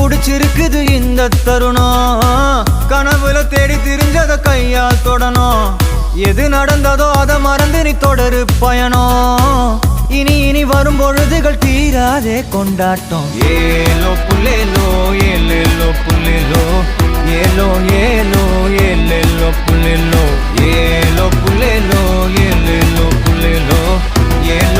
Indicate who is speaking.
Speaker 1: புடிச்சிருக்குது இந்த தருணம். கனவுல தேடி திரிஞ்சத கையால் தொடணும். எது நடந்ததோ அதை மறந்து நீ தொடரு பயணம். இனி இனி வரும் பொழுதுகள் தீராதே கொண்டாட்டம். ஏலோ புல்லேலோ ஏலேலோ புல்லேலோ ஏலோ ஏலோ ஏலேலோ புல்லேலோ ஏலோ புல்லேலோ ஏலேலோ புல்லேலோ ஏலோ